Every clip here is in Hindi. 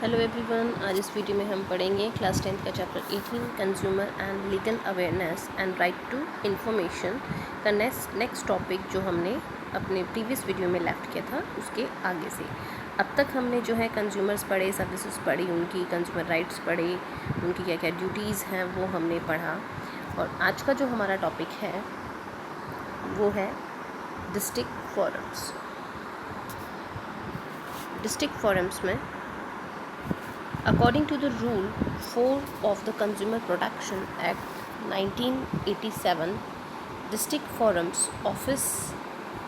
हेलो एवरीवन, आज इस वीडियो में हम पढ़ेंगे क्लास 10th का chapter 18 consumer and legal awareness and right to information का नेक्स्ट टॉपिक जो हमने अपने प्रीवियस वीडियो में लेफ्ट किया था उसके आगे से। अब तक हमने जो है कंज्यूमर्स पढ़े, सर्विसेज पढ़ी, उनकी कंज्यूमर राइट्स पढ़े, उनकी क्या क्या ड्यूटीज़ हैं वो हमने पढ़ा। और आज का जो हमारा टॉपिक है वो है डिस्ट्रिक्ट फोरम्स। डिस्ट्रिक्ट फोरम्स में According to the Rule 4 of the Consumer Protection Act 1987, district forums office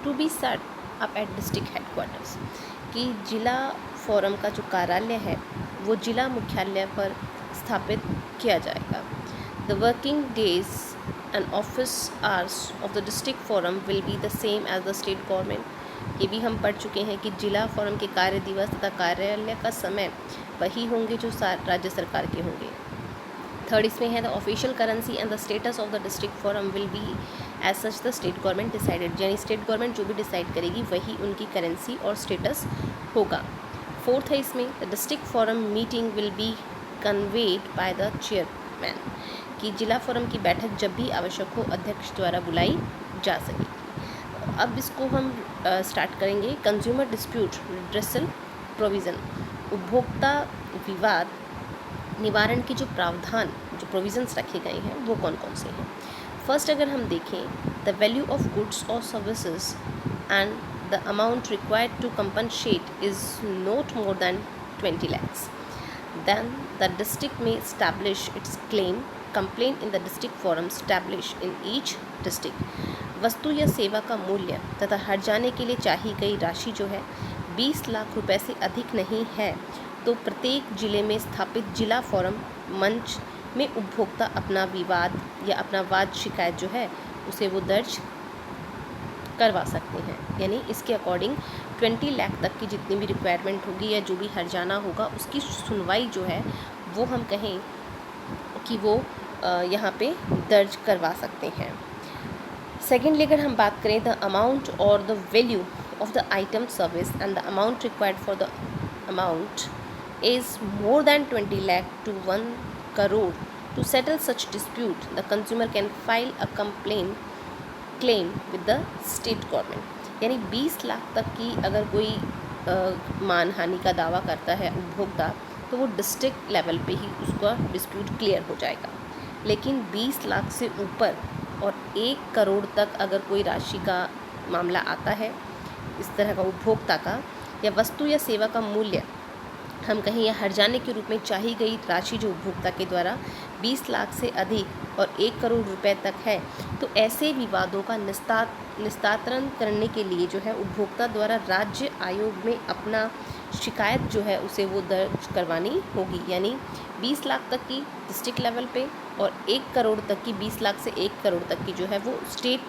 to be set up at district headquarters कि जिला फोरम का जो कार्यालय है वो जिला मुख्यालय पर स्थापित किया जाएगा। The working days and office hours of the district forum will be the same as the state government। ये भी हम पढ़ चुके हैं कि जिला फोरम के कार्य दिवस तथा कार्यालय का समय वही होंगे जो राज्य सरकार के होंगे। थर्ड इसमें है the official currency and the status of the district forum will be as such the state government decided, यानी स्टेट गवर्नमेंट जो भी डिसाइड करेगी वही उनकी करेंसी और स्टेटस होगा। फोर्थ है इसमें the district forum meeting will be conveyed by the chairman, कि जिला फोरम की बैठक जब भी आवश्यक हो अध्यक्ष द्वारा बुलाई जा सके। अब इसको हम स्टार्ट करेंगे। कंज्यूमर डिस्प्यूट रिड्रेसल प्रोविज़न, उपभोक्ता विवाद निवारण की जो प्रावधान, जो प्रोविज़न्स रखे गए हैं वो कौन कौन से हैं। फर्स्ट अगर हम देखें, द वैल्यू ऑफ गुड्स और services and the amount required to compensate is not more than 20 lakhs, then the district may establish its complaint in the district forum established in each district। वस्तु या सेवा का मूल्य तथा हट जाने के लिए चाहिए गई राशि जो है 20 लाख रुपए से अधिक नहीं है तो प्रत्येक जिले में स्थापित जिला फोरम मंच में उपभोक्ता अपना विवाद या अपना वाद शिकायत जो है उसे वो दर्ज करवा सकते हैं। यानी इसके अकॉर्डिंग 20 लाख तक की जितनी भी रिक्वायरमेंट होगी या जो भी हर्जाना होगा उसकी सुनवाई जो है वो हम कहें कि वो यहाँ पे दर्ज करवा सकते हैं। सेकेंडली अगर हम बात करें, द अमाउंट और the value of the item service and the amount required for the amount is more than 20 lakh to 1 crore to settle such dispute, the consumer can file a claim with the state government। यानी 20 लाख तक की अगर कोई मानहानि का दावा करता है उपभोक्ता तो वो डिस्ट्रिक्ट लेवल पे ही उसका डिस्प्यूट क्लियर हो जाएगा। लेकिन 20 लाख से ऊपर और 1 करोड़ तक अगर कोई राशि का मामला आता है इस तरह का उपभोक्ता का, या वस्तु या सेवा का मूल्य हम कहें या हर्जाने के रूप में चाही गई राशि जो उपभोक्ता के द्वारा 20 लाख से अधिक और 1 करोड़ रुपए तक है, तो ऐसे विवादों का निस्तारण करने के लिए जो है उपभोक्ता द्वारा राज्य आयोग में अपना शिकायत जो है उसे वो दर्ज करवानी होगी। यानी 20 लाख तक की डिस्ट्रिक्ट लेवल पे और 1 करोड़ तक की, 20 लाख से 1 करोड़ तक की जो है वो स्टेट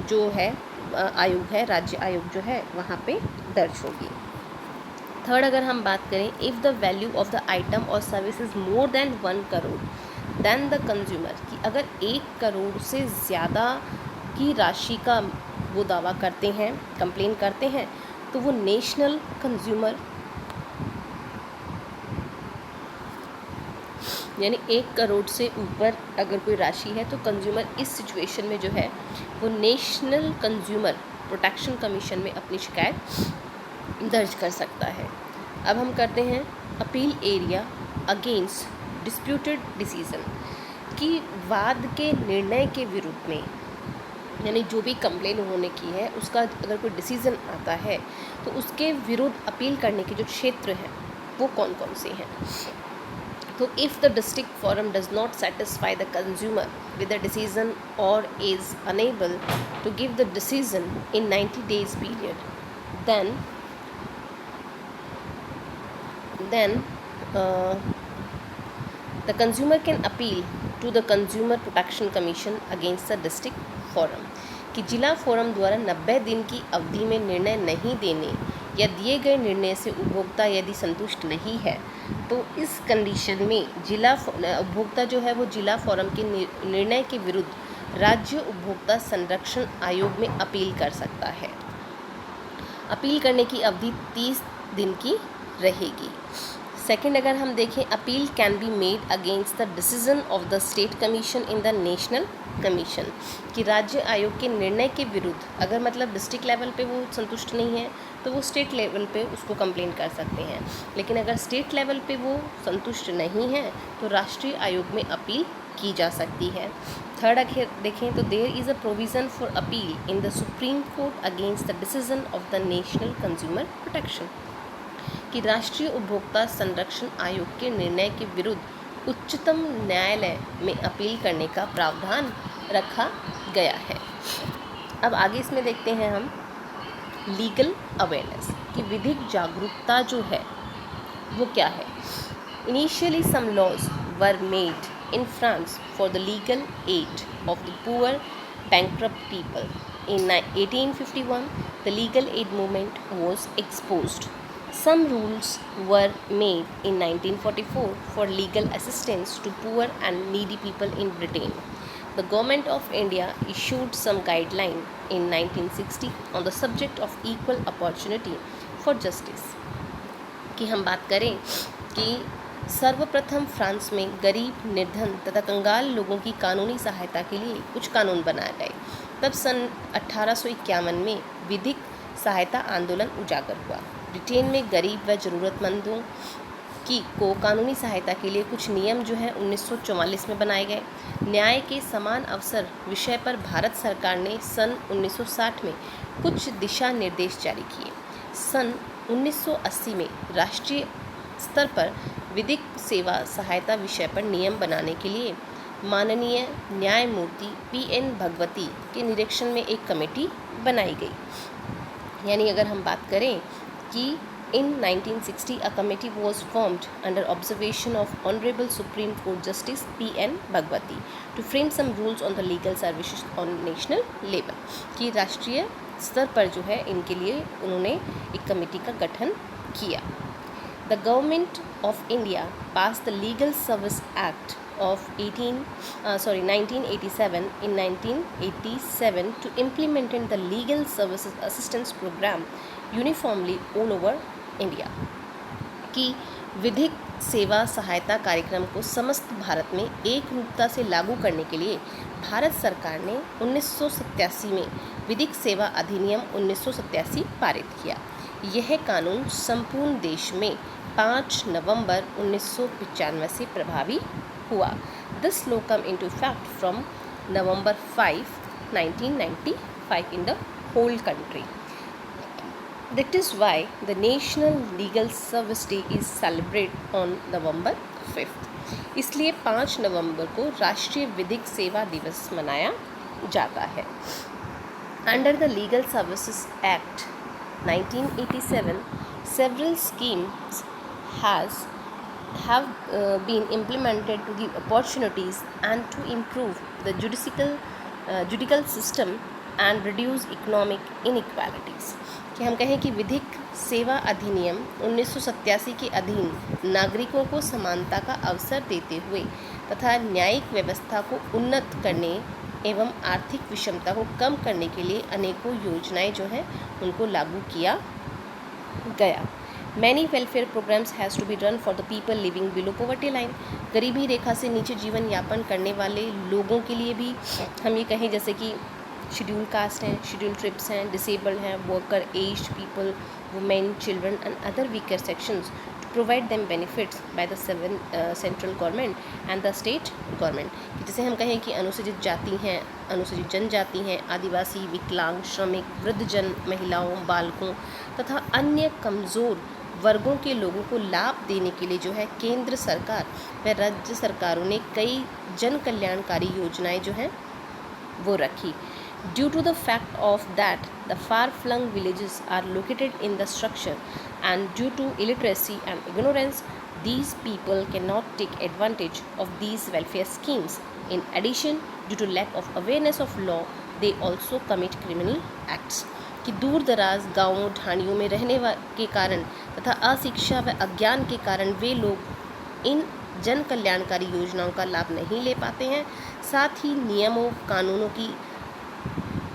जो है आयोग है, राज्य आयोग जो है वहाँ पे दर्ज होगी। थर्ड अगर हम बात करें, if the value of the item और service is more then 1 crore then the consumer, कि अगर 1 करोड़ से ज़्यादा की राशि का वो दावा करते हैं, कंप्लेन करते हैं, तो वो नेशनल कंज्यूमर, यानी 1 करोड़ से ऊपर अगर कोई राशि है तो कंज्यूमर इस सिचुएशन में जो है वो नेशनल कंज्यूमर प्रोटेक्शन कमीशन में अपनी शिकायत दर्ज कर सकता है। अब हम करते हैं appeal area against disputed decision, कि वाद के निर्णय के विरुद्ध में, यानी जो भी कंप्लेन उन्होंने की है उसका अगर कोई डिसीज़न आता है तो उसके विरुद्ध अपील करने के जो क्षेत्र हैं वो कौन कौन से हैं। तो if the district forum does not satisfy the consumer with the decision और is unable to give the decision in 90 days period, then the consumer can appeal to the Consumer Protection Commission against the district forum, कि जिला फोरम द्वारा 90 दिन की अवधि में निर्णय नहीं देने या दिए गए निर्णय से उपभोक्ता यदि संतुष्ट नहीं है तो इस कंडीशन में जिला उपभोक्ता जो है वो जिला फोरम के निर्णय के विरुद्ध राज्य उपभोक्ता संरक्षण आयोग में अपील कर सकता है। अपील करने की अवधि 30 दिन की रहेगी। सेकेंड अगर हम देखें, appeal can be made against the decision of the state commission in the national commission, कि राज्य आयोग के निर्णय के विरुद्ध अगर मतलब डिस्ट्रिक्ट लेवल पे वो संतुष्ट नहीं है तो वो स्टेट लेवल पे उसको कंप्लेन कर सकते हैं, लेकिन अगर स्टेट लेवल पे वो संतुष्ट नहीं है तो राष्ट्रीय आयोग में अपील की जा सकती है। थर्ड अगर देखें तो there is a provision for appeal in the supreme court against the decision of the national consumer protection, कि राष्ट्रीय उपभोक्ता संरक्षण आयोग के निर्णय के विरुद्ध उच्चतम न्यायालय में अपील करने का प्रावधान रखा गया है। अब आगे इसमें देखते हैं हम लीगल अवेयरनेस, कि विधिक जागरूकता जो है वो क्या है। Initially some laws were made in France for the legal aid of the poor bankrupt people. In 1851, the legal aid movement was exposed. Some rules were made in 1944 for legal assistance to poor and needy people in Britain. The Government of India issued some guideline in 1960 on the subject of equal opportunity for justice. कि हम बात करें कि सर्वप्रथम फ्रांस में गरीब, निर्धन तथा कंगाल लोगों की कानूनी सहायता के लिए कुछ कानून बनाए गए। तब सन 1851 में विधिक सहायता आंदोलन उजागर हुआ। ब्रिटेन में गरीब व ज़रूरतमंदों को कानूनी सहायता के लिए कुछ नियम जो है 1944 में बनाए गए। न्याय के समान अवसर विषय पर भारत सरकार ने सन 1960 में कुछ दिशा निर्देश जारी किए। सन 1980 में राष्ट्रीय स्तर पर विधिक सेवा सहायता विषय पर नियम बनाने के लिए माननीय न्यायमूर्ति PN भगवती के निरीक्षण में एक कमेटी बनाई गई। यानी अगर हम बात करें कि in 1960 a committee was formed under observation of Honorable Supreme Court Justice PN Bhagwati to frame some rules on the legal services on national level, कि राष्ट्रीय स्तर पर जो है इनके लिए उन्होंने एक कमेटी का गठन किया। The Government of India passed the Legal Service Act of 1987 in 1987 to implement the Legal Services Assistance Program uniformly all over India, कि विधिक सेवा सहायता कार्यक्रम को समस्त भारत में एक रूपता से लागू करने के लिए भारत सरकार ने 1987 में विधिक सेवा अधिनियम 1987 पारित किया। यह कानून संपूर्ण देश में 5 नवंबर 1995 से प्रभावी हुआ। This law come into effect from November 5, 1995 in the whole country. That is why the National Legal Service Day is celebrated on November 5th. इसलिए 5 नवंबर को राष्ट्रीय विधिक सेवा दिवस मनाया जाता है। Under the Legal Services Act 1987, several schemes have been implemented to give opportunities and to improve the judicial system and reduce economic inequalities, कि हम कहें कि विधिक सेवा अधिनियम 1987 के अधीन नागरिकों को समानता का अवसर देते हुए तथा न्यायिक व्यवस्था को उन्नत करने एवं आर्थिक विषमता को कम करने के लिए अनेकों योजनाएं जो हैं उनको लागू किया गया। Many welfare programs has to be run for the people living below poverty line. गरीबी रेखा से नीचे जीवन यापन करने वाले लोगों के लिए भी हम ये कहें जैसे कि शेड्यूल कास्ट हैं, शेड्यूल ट्राइब्स हैं, डिसेबल्ड हैं, worker, aged people, women, children and other weaker sections to provide them benefits by the central government and the state government, जैसे हम कहें कि अनुसूचित जाति हैं, अनुसूचित जनजाति हैं, आदिवासी, विकलांग, श्रमिक, वृद्धजन, महिलाओं, बालकों तथा अन्य कमज़ोर वर्गों के लोगों को लाभ देने के लिए जो है केंद्र सरकार व राज्य सरकारों ने कई जन कल्याणकारी योजनाएं जो हैं वो रखी। Due to the fact of that the far-flung villages are located in the structure and due to illiteracy and ignorance, these people cannot take advantage of these welfare schemes. In addition, due to lack of awareness of law, they also commit criminal acts. कि दूर दराज गाँवों ढाणियों में रहने के कारण तथा अशिक्षा व अज्ञान के कारण वे लोग इन जन कल्याणकारी योजनाओं का लाभ नहीं ले पाते हैं। साथ ही नियमों कानूनों की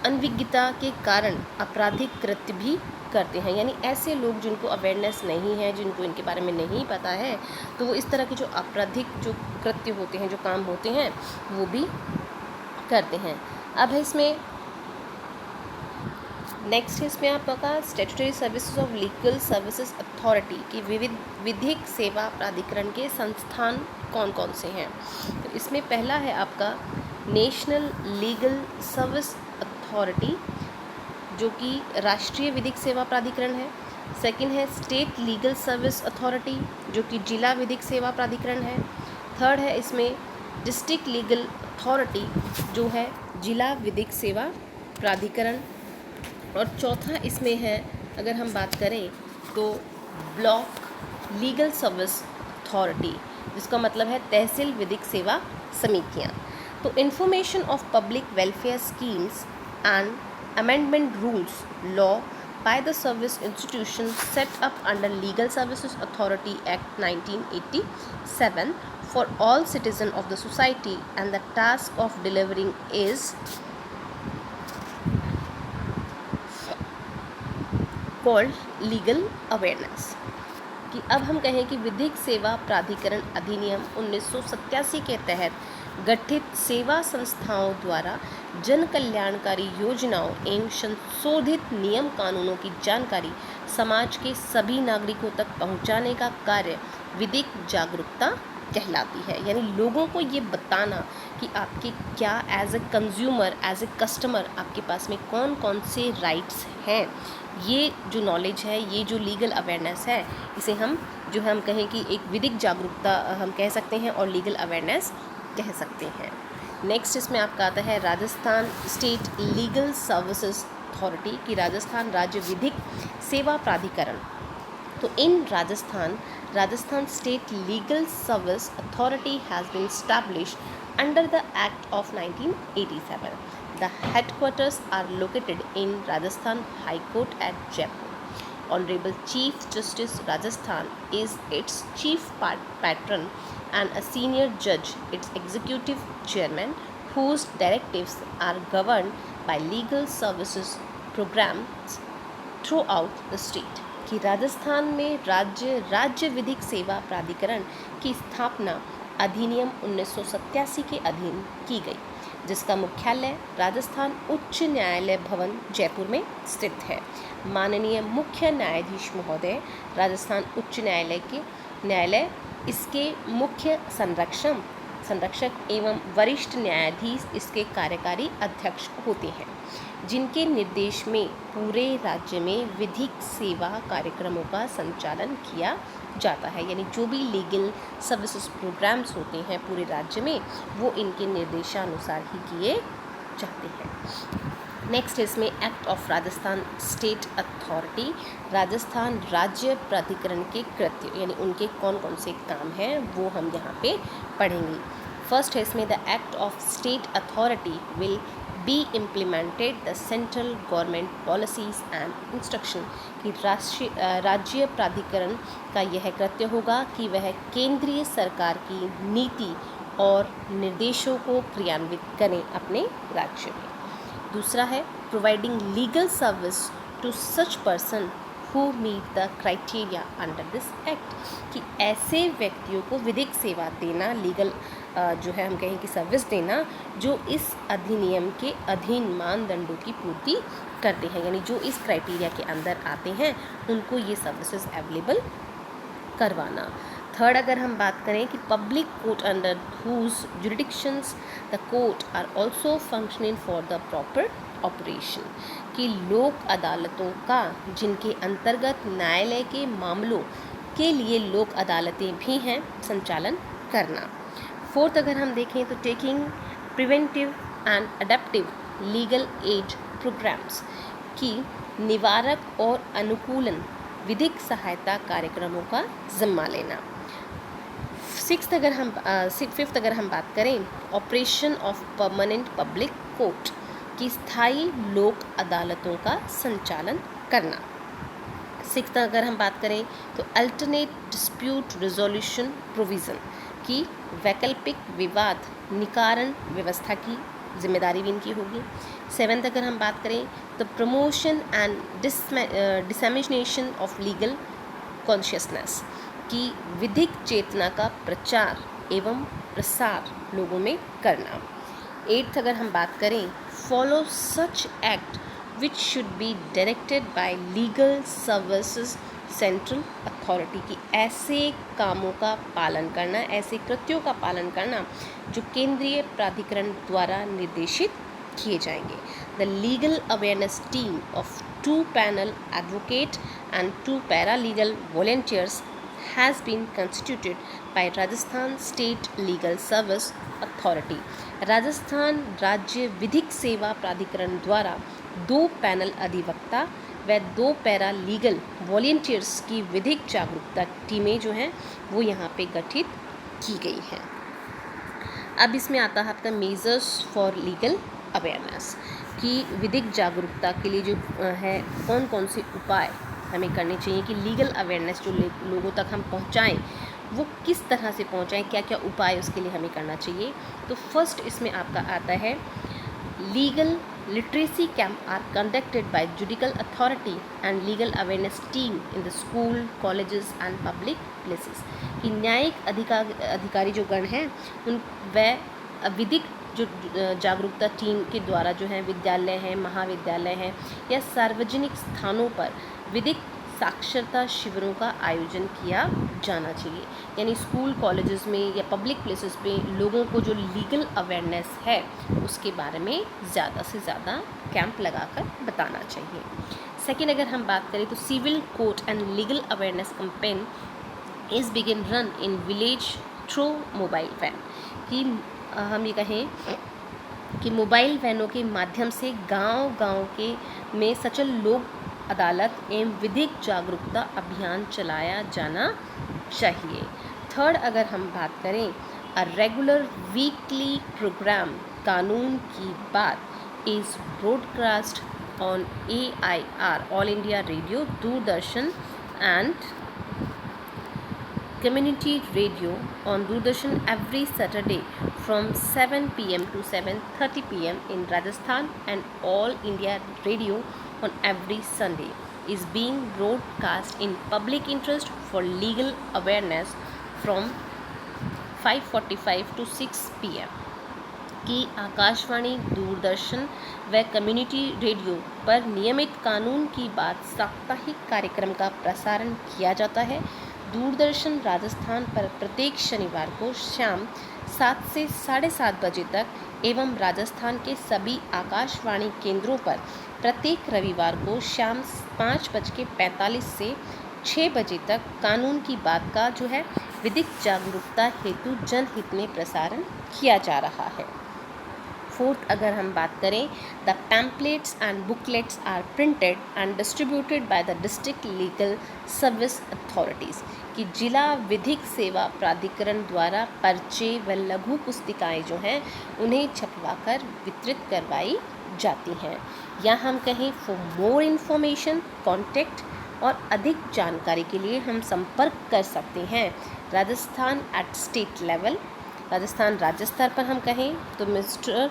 अनभिज्ञता के कारण आपराधिक कृत्य भी करते हैं। यानी ऐसे लोग जिनको अवेयरनेस नहीं है, जिनको इनके बारे में नहीं पता है, तो वो इस तरह के जो आपराधिक जो कृत्य होते हैं, जो काम होते हैं, वो भी करते हैं। अब है इसमें नेक्स्ट है इसमें आपका statutory services of legal services authority की विधिक सेवा प्राधिकरण के संस्थान कौन कौन से हैं। तो इसमें पहला है आपका नेशनल लीगल सर्विस अथॉरिटी, जो कि राष्ट्रीय विधिक सेवा प्राधिकरण है। सेकंड है स्टेट लीगल सर्विस अथॉरिटी, जो कि जिला विधिक सेवा प्राधिकरण है। थर्ड है इसमें डिस्ट्रिक्ट लीगल अथॉरिटी, जो है जिला विधिक सेवा प्राधिकरण। और चौथा इसमें है, अगर हम बात करें तो ब्लॉक लीगल सर्विस अथॉरिटी, जिसका मतलब है तहसील विधिक सेवा समितियाँ। तो information of public welfare schemes and amendment rules law by the service institution set up under Legal Services Authority Act 1987 for all citizens of the society, and the task of delivering is called legal awareness। कि अब हम कहें कि विधिक सेवा प्राधिकरण अधिनियम 1987 के तहत गठित सेवा संस्थाओं द्वारा जन कल्याणकारी योजनाओं एवं संशोधित नियम कानूनों की जानकारी समाज के सभी नागरिकों तक पहुंचाने का कार्य विधिक जागरूकता कहलाती है। यानी लोगों को ये बताना कि आपके क्या as a consumer, as a customer आपके पास में कौन कौन से राइट्स हैं। ये जो नॉलेज है, ये जो लीगल अवेयरनेस है, इसे हम जो है हम कहें कि एक विधिक जागरूकता हम कह सकते हैं और लीगल अवेयरनेस कह सकते हैं। नेक्स्ट इसमें आपका आता है Rajasthan state legal services authority की राजस्थान राज्य विधिक सेवा प्राधिकरण। तो in Rajasthan state legal service authority has been established under the Act of 1987. The headquarters are located in Rajasthan High Court at Jaipur. Honorable Chief Justice Rajasthan is its chief patron and a senior judge its executive chairman, whose directives are governed by legal services programs throughout the state। कि राजस्थान में राज्य विधिक सेवा प्राधिकरण की स्थापना अधिनियम 1987 के अधीन की गई, जिसका मुख्यालय राजस्थान उच्च न्यायालय भवन जयपुर में स्थित है। माननीय मुख्य न्यायाधीश महोदय राजस्थान उच्च न्यायालय इसके मुख्य संरक्षक एवं वरिष्ठ न्यायाधीश इसके कार्यकारी अध्यक्ष होते हैं, जिनके निर्देश में पूरे राज्य में विधिक सेवा कार्यक्रमों का संचालन किया जाता है। यानी जो भी लीगल सर्विसेज प्रोग्राम्स होते हैं पूरे राज्य में, वो इनके निर्देशानुसार ही किए जाते हैं। नेक्स्ट इसमें act of Rajasthan state authority, Rajasthan राज्य प्राधिकरण के कृत्य, यानी उनके कौन कौन से काम हैं वो हम यहाँ पे पढ़ेंगे। फर्स्ट है इसमें the act of state authority will be implemented the central government policies and instruction. कि राज्य प्राधिकरण का यह कृत्य होगा कि वह केंद्रीय सरकार की नीति और निर्देशों को क्रियान्वित करें अपने राज्य में। दूसरा है providing legal service to such person who meet the criteria under this act. कि ऐसे व्यक्तियों को विधिक सेवा देना, लीगल जो है हम कहें कि सर्विस देना, जो इस अधिनियम के अधीन मानदंडों की पूर्ति करते हैं, यानी जो इस क्राइटेरिया के अंदर आते हैं उनको ये सर्विसेज अवेलेबल करवाना। थर्ड अगर हम बात करें कि public court under whose jurisdictions the court are also functioning for the proper operation. कि लोक अदालतों का जिनके अंतर्गत न्यायालय के मामलों के लिए लोक अदालतें भी हैं, संचालन करना। फोर्थ अगर हम देखें तो taking preventive and adaptive legal aid programmes. की निवारक और अनुकूलन विधिक सहायता कार्यक्रमों का जिम्मा लेना। फिफ्थ अगर हम बात करें operation of permanent public court की स्थायी लोक अदालतों का संचालन करना। सिक्स्थ अगर हम बात करें तो अल्टरनेट डिस्प्यूट रिजोल्यूशन प्रोविज़न की वैकल्पिक विवाद निवारण व्यवस्था की जिम्मेदारी भी इनकी होगी। 7th अगर हम बात करें तो promotion and dissemination of legal consciousness, की विधिक चेतना का प्रचार एवं प्रसार लोगों में करना। 8th अगर हम बात करें, follow such act which should be directed by legal services central authority, की ऐसे कामों का पालन करना, ऐसे कृत्यों का पालन करना जो केंद्रीय प्राधिकरण द्वारा निर्देशित किए जाएंगे। The legal awareness team of 2 panel advocate and 2 paralegal volunteers has been constituted by Rajasthan State Legal Service Authority। Rajasthan राज्य विधिक सेवा प्राधिकरण द्वारा 2 पैनल अधिवक्ता व 2 पैरा लीगल वॉलंटियर्स की विधिक जागरूकता टीमें जो हैं वो यहाँ पे गठित की गई हैं। अब इसमें आता है आपका मेजर्स फॉर लीगल अवेयरनेस, की विधिक जागरूकता के लिए जो है कौन कौन से उपाय हमें करने चाहिए कि लीगल अवेयरनेस जो लोगों तक हम पहुंचाएं वो किस तरह से पहुंचाएं, क्या क्या उपाय उसके लिए हमें करना चाहिए। तो फर्स्ट इसमें आपका आता है legal literacy camp are conducted by judicial authority and legal awareness team in the school colleges and public places, कि न्यायिक अधिकारी जो गण हैं उन वह विधिक जो जागरूकता टीम के द्वारा जो है विद्यालय हैं, महाविद्यालय हैं या सार्वजनिक स्थानों पर विधिक साक्षरता शिविरों का आयोजन किया जाना चाहिए। यानी स्कूल कॉलेजेस में या पब्लिक प्लेसेस पे लोगों को जो लीगल अवेयरनेस है उसके बारे में ज़्यादा से ज़्यादा कैंप लगाकर बताना चाहिए। सेकेंड अगर हम बात करें तो civil court and legal awareness campaign is begin run in village through mobile van, कि हम ये कहें कि मोबाइल वैनों के माध्यम से गांव-गांव के में सचल लोक अदालत एवं विधिक जागरूकता अभियान चलाया जाना चाहिए। थर्ड अगर हम बात करें, अ रेगुलर वीकली प्रोग्राम कानून की बात is broadcast on AIR all India radio, Doordarshan and community radio on Doordarshan every Saturday from 7 p.m. to 7:30 p.m. in Rajasthan, and All India Radio on every Sunday is being broadcast in public interest for legal awareness from 5:45 to 6 p.m. कि आकाशवाणी, दूरदर्शन व कम्युनिटी रेडियो पर नियमित कानून की बात साप्ताहिक कार्यक्रम का प्रसारण किया जाता है। दूरदर्शन राजस्थान पर प्रत्येक शनिवार को शाम 7 से 7:30 बजे तक एवं राजस्थान के सभी आकाशवाणी केंद्रों पर प्रत्येक रविवार को शाम 5:45 से 6 बजे तक कानून की बात का जो है विधिक जागरूकता हेतु जनहित में प्रसारण किया जा रहा है। फोर्थ अगर हम बात करें, the pamphlets and booklets are printed and distributed by the district legal service authorities, कि जिला विधिक सेवा प्राधिकरण द्वारा पर्चे व लघु पुस्तिकाएँ जो हैं उन्हें छपवाकर वितरित करवाई जाती हैं। या हम कहें फॉर मोर इन्फॉर्मेशन कॉन्टेक्ट, और अधिक जानकारी के लिए हम संपर्क कर सकते हैं Rajasthan at state level, Rajasthan राज्य स्तर पर हम कहें तो mister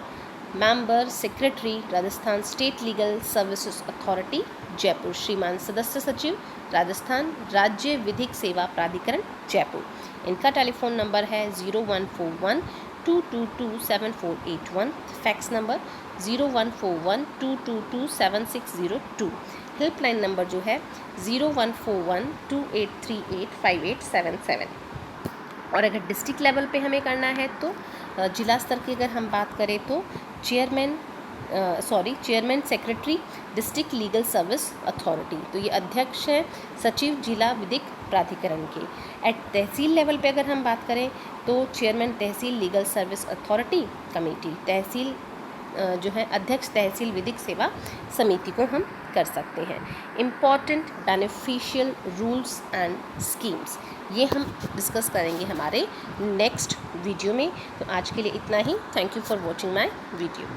member secretary Rajasthan state legal services authority Jaipur, श्रीमान सदस्य सचिव राजस्थान राज्य विधिक सेवा प्राधिकरण जयपुर। इनका टेलीफोन नंबर है 0141 222 7481, फैक्स नंबर 0141 222 7602, हेल्पलाइन नंबर जो है 0141 2838 5877। और अगर डिस्ट्रिक्ट लेवल पे हमें करना है तो जिला स्तर की अगर हम बात करें तो chairman secretary district legal service authority, तो ये अध्यक्ष हैं सचिव जिला विधिक प्राधिकरण के। एट तहसील लेवल पे अगर हम बात करें तो चेयरमैन तहसील लीगल सर्विस अथॉरिटी कमेटी, तहसील जो है अध्यक्ष तहसील विधिक सेवा समिति को हम कर सकते हैं। Important beneficial rules and schemes, ये हम डिस्कस करेंगे हमारे नेक्स्ट वीडियो में। तो आज के लिए इतना ही। Thank you for watching my video.